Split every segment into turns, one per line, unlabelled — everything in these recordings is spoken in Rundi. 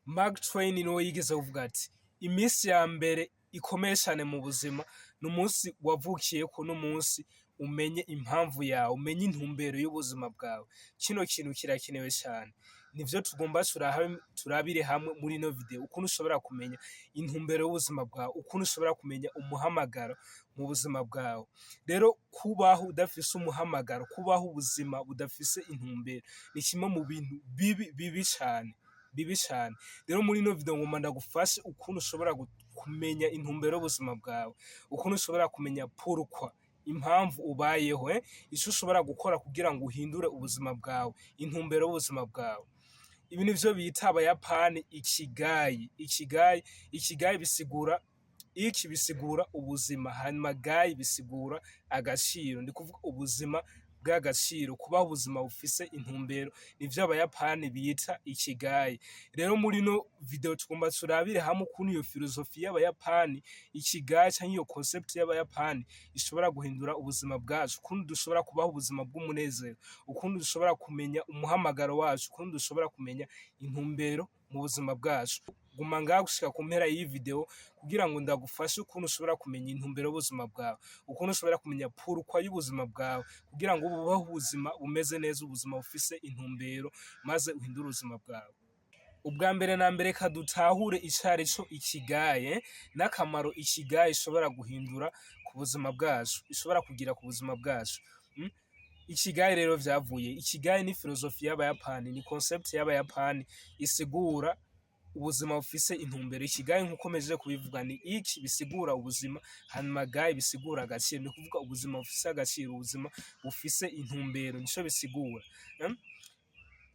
Mark Twain niwe yigeze kuvuga ati iminsi ya mbere ikomeye cyane mu buzima ni umunsi wavukiyeko n'umunsi umenye impamvu yawe, umenye intumbero y'ubuzima bwawe. Kino kintu kirakenewe cyane. Nivyo tugomba turabire hamwe muri ino video, ukuntu ushobora kumenya intumbero y'ubuzima bwawe, ukuntu ushobora kumenya umuhamagaro mu buzima bwawe. Rero kubaho udafise umuhamagaro, kubaho ubuzima budafise intumbero ni kimwe mu bintu bibi cyane. Rero muri ino video ngomba ndagufashe ukuntu ushobora kumenya intumbero y'ubuzima bwawe, ukuntu ushobora kumenya pourquoi, impamvu ubayeho, ico ushobora gukora kugira ngo uhindure ubuzima bwawe, intumbero y'ubuzima bwawe. Ibi nivyo bita abayapani ikigai. Ikigai bisigura bisigura ubuzima, hanyuma gai bisigura agaciro. Ndi kuvuga ubuzima bw'agaciro, kubaho ubuzima bufise intumbero, nivyo abayapani bita ikigai. Rero muri ino video tugomba turabire hamwe ukuntu iyo filozofi y'abayapani, ikigai canke iyo concept y'abayapani ishobora guhindura ubuzima bwacu, ukuntu dushobora kubaho ubuzima bw'umunezero, ukuntu dushobora kumenya umuhamagaro wacu, ukuntu dushobora kumenya intumbero mu buzima bwacu. Guma ngaha gushika ku mpera y'iyi video kugira ngo ndagufashe ukuntu ushobora kumenya intumbero y'ubuzima bwawe, ukuntu ushobora kumenya pourquoi y'ubuzima bwawe, kugira ngo ubeho ubuzima bumeze neza, ubuzima bufise intumbero, maze uhindure ubuzima bwawe. Ubwa mbere na mbere dutahure icarico ikigai, n'akamaro ikigai ishobora guhindura ku buzima bwacu, ishobora kugira ku buzima bwacu. Ikigai rero vyavuye, ikigai ni filozofi y'abayapani, ni concept y'abayapani isigura ubuzima bufise intumbero. Ikigai nkuko mejeje kubivuga ni iki bisigura ubuzima, hanyuma gai bisigura agaciro. Ni kuvuga ubuzima bufise agaciro, ubuzima bufise intumbero, nico bisigura.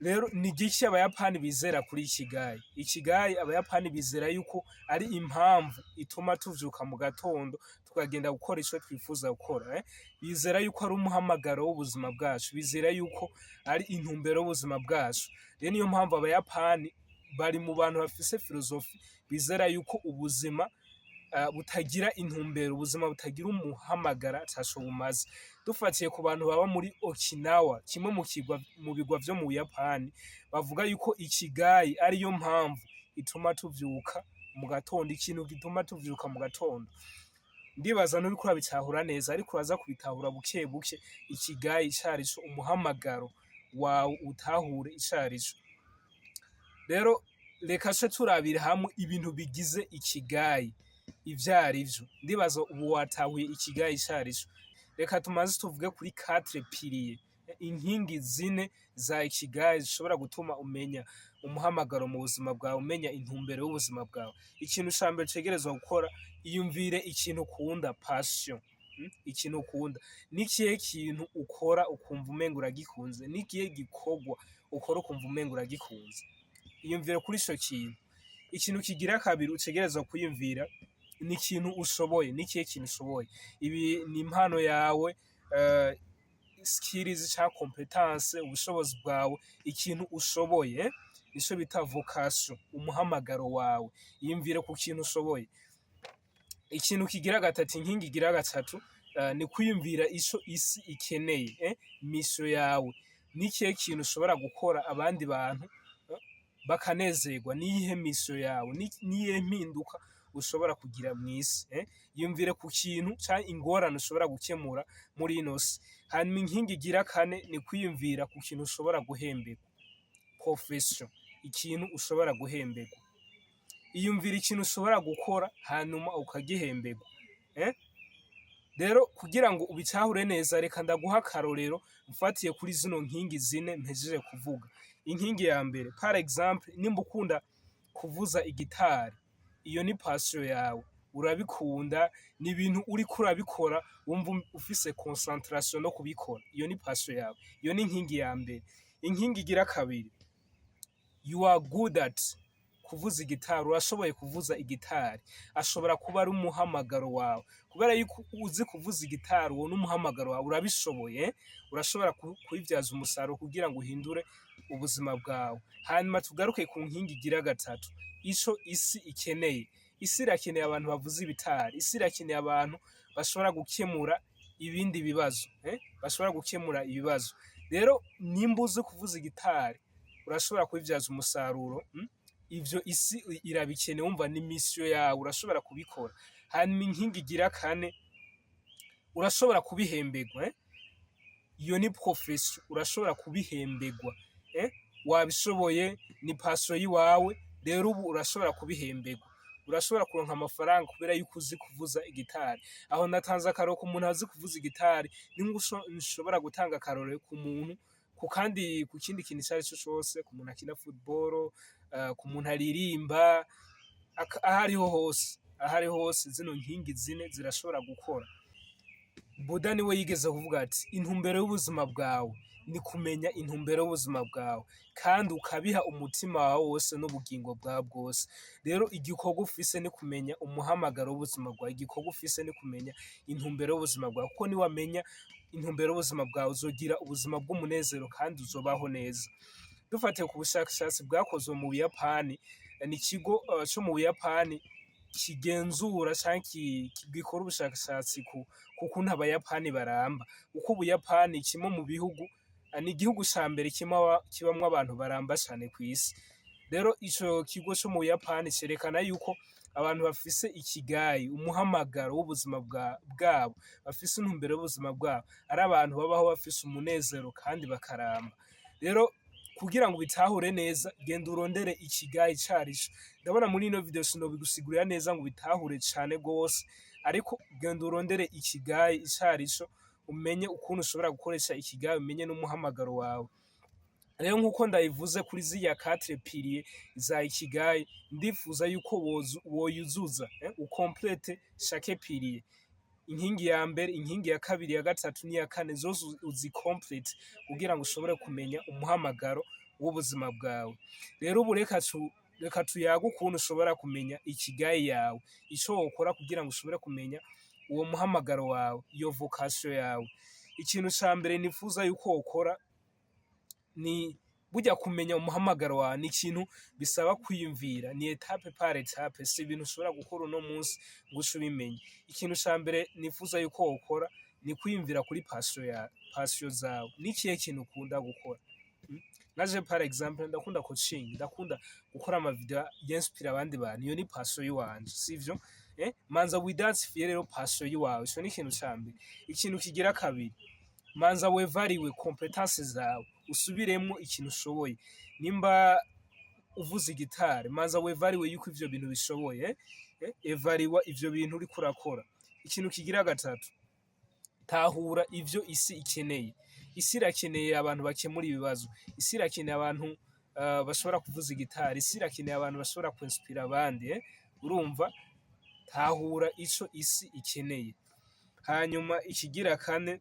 Rero ni giki abayapani bizera kuri ikigai? Ikigai abayapani bizera yuko ari impamvu ituma tuvyuka mu gatondo tukagenda gukora ico twifuza gukora. Bizera yuko ari umuhamagaro w'ubuzima bwacu, bizera yuko ari intumbero y'ubuzima bwacu. Rero niyo mpamvu abayapani bari mu bantu bafise filozofi bizera yuko ubuzima butagira intumbero, ubuzima butagira umuhamagara ataco bumaze. Dufatiye ku bantu baba muri Okinawa, kimwe mu bigwa vyo mu Buyapani, bavuga yuko ikigai ariyo mpamvu ituma tuvyuka mu gatondo, ikintu gituma tuvyuka mu gatondo. Ndibaza nuriko urabitahura neza, ariko uraza kubitahura buke buke ikigai icarico, umuhamagaro wawe utahure icarico. Rero reka se turabira hamwe ibintu bigize ikigai ivyarivyo. Ndibaza ubu watahuye ikigai icarico. Reka tumaze tuvuge kuri 4 piliers, inkingi zine za ikigai zishobora gutuma umenya umuhamagaro mu buzima bwawe, umenya intumbero y'ubuzima bwawe. Ikintu ca mbere utegerezwa gukora, iyumvire ikintu ukunda, passion. Ikintu ukunda nikihe kintu ukora ukumva umenga uragikunze, nikihe gikorwa ukora ukumva umenga uragikunze. Iyumvire kuri ico kintu. Ikintu kigira kabiri utegerezwa kwiyumvira ni ikintu ushoboye, nikihe kintu ushoboye. Ibi ni impano yawe, skills canke competence, ubushobozi bwawe, ikintu ushoboye, nico bita vocation, umuhamagaro wawe. Iyumvire ku kintu ushoboye. Ikintu kigira gatatu, inkingi igira gatatu, ni kwiyumvira ico isi ikeneye, mission yawe. Nikihe kintu ushobora gukora abandi bantu bakanezerwa, niyihe mission yawe, niyihe mpinduka ushobora kugira mw'isi. Yumvire ku kintu canke ingorane ushobora gukemura muri ino si. Hanyuma inkingi igira kane ni kwiyumvira ku kintu ushobora guhemberwa, profession, ikintu ushobora guhemberwa. Iyumvira ikintu ushobora gukora hanyuma ukagihemberwa. Rero kugira ngo ubitahure neza, reka ndaguha akarorero mfatiye kuri zino nkingi zine mpejeje kuvuga. Inkingi ya mbere, par exemple, nimba ukunda kuvuza igitari, iyo ni passion yawe, urabikunda, ni ibintu uriko urabikora wumva ufise concentration no kubikora, iyo ni passion yawe, iyo ni inkingi ya mbere. Inkingi igira kabiri, you are good at kuvuza igitari, urashoboye kuvuza igitari, ashobora kuba ari umuhamagaro wawe. Kubera yuko uzi kuvuza igitari, uwo n'umuhamagaro wawe, urabishoboye, urashobora kubivyaza umusaruro kugira ngo uhindure ubuzima bwawe. Hanyuma tugaruke ku nkingi igira gatatu, ico isi ikeneye. Isi irakeneye abantu bavuza ibitari, isi irakeneye abantu bashobora gukemura ibindi bibazo, bashobora gukemura ibibazo. Rero nimba uzi kuvuza igitari, urashobora kubivyaza umusaruro ivyo isi irabikeneye, wumva ni mission yawe, urashobora kubikora. Hanyuma inkingi igira kane, urashobora kubihemberwa. Iyo ni profession, urashobora kubihemberwa. Wabishoboye, ni passion yiwawe, rero ubu urashobora kubihemberwa. Urashobora kuronka amafaranga kubera yuko uzi kuvuza igitari. Aho natanze akarorero ku muntu azi kuvuza igitari, nshobora gutanga akarorero ku muntu ku kindi kintu icyo ari cyo cyose, ku muntu akina football, ku muntu aririmba, aho ariho hose zino nkingi zine zirashobora gukora. Buda niwe yigeze kuvuga ati intumbero y'ubuzima bwawe ni kumenya intumbero y'ubuzima bwawe, kandi ukabiha umutima wawe wose n'ubugingo bwawe bwose. Rero igikorwa ufise ni kumenya umuhamagaro w'ubuzima bwawe, igikorwa ufise ni kumenya intumbero y'ubuzima bwawe, kuko niwamenya intumbero y'ubuzima bwawe uzogira ubuzima bw'umunezero kandi uzobaho neza. Dufatiye ku bushakashatsi bwakozwe mu Buyapani, ni ikigo cyo mu Buyapani kigenzura canke gikora ubushakashatsi ku kuntu Abayapani baramba, uko Ubuyapani kimwe mu bihugu, ni igihugu ca mbere kibamwo abantu baramba cane kw'isi. Rero ico kigo co mu Buyapani cerekana yuko abantu bafise ikigayi, umuhamagaro w'ubuzima bwabo, bafise intumbero y'ubuzima bwabo, ari abantu babaho bafise umunezero kandi bakaramba. Rero kugira ngo bitahure neza, genda urondere ikigayi carico. Ndabona muri ino video sinobigusigurira neza ngo bitahure cane gose, ariko genda urondere ikigayi carico, umenye ukuntu ushobora gukoresha ikigayi, umenye n'umuhamagaro wawe. Rero nkuko ndabivuze kuri ziriya 4 piliers za ikigayi, ndifuza yuko woyuzuza, ukomplete chaque pilier. Inkingi ya mbere, inkingi ya kabiri, ya gatatu n'iya kane zose uzikomplete kugira ngo ushobore kumenya umuhamagaro w'ubuzima bwawe. Rero ubu reka tuyaga ukuntu ushobora kumenya ikigayi yawe, ico wokora kugira ngo ushobore kumenya uwo muhamagaro wawe, iyo vocation yawe. Ikintu ca mbere nifuza yuko wokora ni burya kumenya umuhamagaro wawe, ni ikintu bisaba kwiyumvira, ni etape par etape, si ibintu ushobora gukora uno munsi ngo uce ubimenya. Ikintu ca mbere nifuza yuko wokora ni kwiyumvira kuri passion zawe. Ni ikihe kintu ukunda gukora? Naje par exemple ndakunda coaching, ndakunda gukora amavideo y'inspire abandi bantu, iyo ni passion yiwanje, sivyo? Manza widansifie rero passion yiwawe, ico ni ikintu ca mbere. Ikintu kigira kabiri, manza wevariwe competence zawe, usubiremwo ikintu ushoboye. Nimba uvuza igitari, manza wevariwe yuko ivyo bintu bishoboye, evariwa ivyo bintu uriko urakora. Ikintu kigira gatatu, tahura ivyo isi ikeneye. Isi irakeneye abantu bakemura ibibazo, isi irakeneye abantu bashobora kuvuza igitari, isi irakeneye abantu bashobora kwinspira abandi. Urumva, tahura ico isi ikeneye. Hanyuma ikigira kane,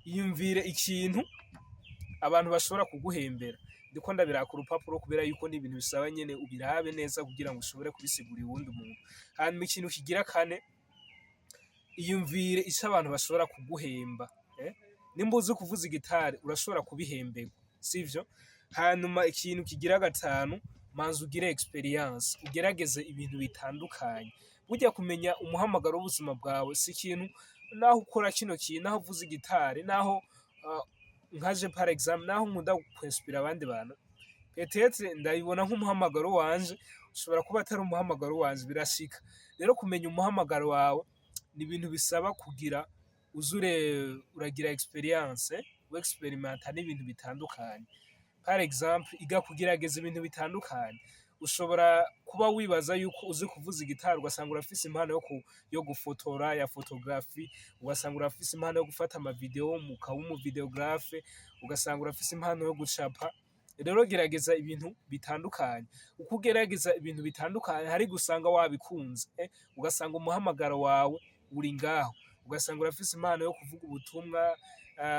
yumvire ikintu abantu bashobora kuguhembera. Ndiko ndabiraka urupapuro kubera yuko ni ibintu bisaba nyene ubirabe neza kugira ngo ushobore kubisigurira uwundi muntu. Hanyuma ikintu kigira kane, iyumvire ico abantu bashobora kuguhemba. Nimba uzi kuvuza igitari urashobora kubihemberwa, sivyo? Hanyuma ikintu kigira gatanu, manza ugire experience, ugerageze ibintu bitandukanye. Burya kumenya umuhamagaro w'ubuzima bwawe si ikintu naho ukora kino kintu, naho uvuza igitari, naho nkaje par exemple, naho nkunda kwinspira abandi bantu, peut-être ndabibona nk'umuhamagaro wanje, ushobora kuba atari umuhamagaro wanje, birashika. Rero kumenya umuhamagaro wawe ni ibintu bisaba kugira uragira experience, experimenta n'ibintu bitandukanye. Par exemple, iga kugerageza ibintu bitandukanye. Ushobora kuba wibaza yuko uzi kuvuza igitari, ugasanga urafise impano yo gufotora, ya photography, ugasanga urafise impano yo gufata amavideo, ukaba umuvideographe, ugasanga urafise impano yo gucapa. Rero gerageza ibintu bitandukanye. Uko ugerageza ibintu bitandukanye, hari gusanga wabikunze, ugasanga umuhamagaro wawe uri ngaho, ugasanga urafise impano yo kuvuga ubutumwa,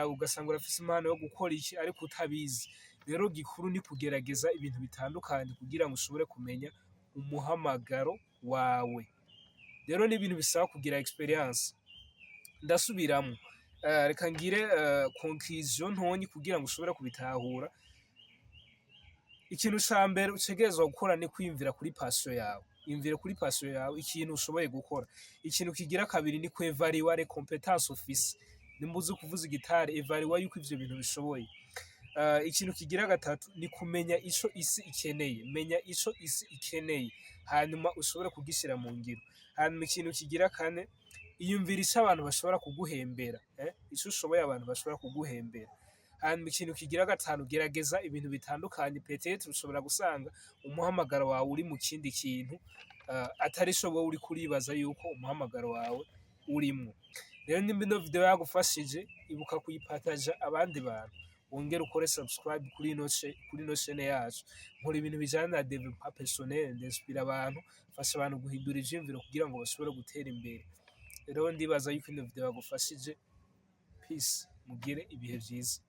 ugasanga urafise impano yo gukora iki ariko utabizi. Rero gikuru ni kugerageza ibintu bitandukanye kugira ngo ushobore kumenya umuhamagaro wawe. Rero ni ibintu bisaba kugira experience. Ndasubiramwo, reka ngire conclusion ntonyi kugira ngo ushobore kubitahura. Ikintu ca mbere utegerezwa gukora ni kwiyumvira kuri passion yawe. Yumvire kuri passion yawe, ikintu ushoboye gukora. Ikintu kigira kabiri ni kwevariwa les compétences ufise. Nimba uzi kuvuza igitari, evariwa yuko ivyo bintu bishoboye. Ikintu kigira gatatu ni kumenya ico isi ikeneye. Menya ico isi ikeneye hanyuma ushobore kugishyira mu ngiro. Hanyuma ikintu kigira kane, iyumvira ico abantu bashobora kuguhembera, ico ushoboye abantu bashobora kuguhembera. Hanyuma ikintu kigira gatanu, gerageza ibintu bitandukanye, peut-être ushobora gusanga umuhamagaro wawe uri mu kindi kintu atari co wowe uriko uribaza yuko umuhamagaro wawe urimwo. Rero nimba ino video yagufashije, ibuka kuyipataja abandi bantu, wongere ukore subscribe kuri ino chaine yacu. Nkora ibintu bijanye na développement personnel, ndinspira abantu, mfasha abantu guhindura ivyiyumviro kugira ngo bashobore gutera imbere. Rero ndibaza yuko ino video yagufashije. Peace, mugire ibihe vyiza.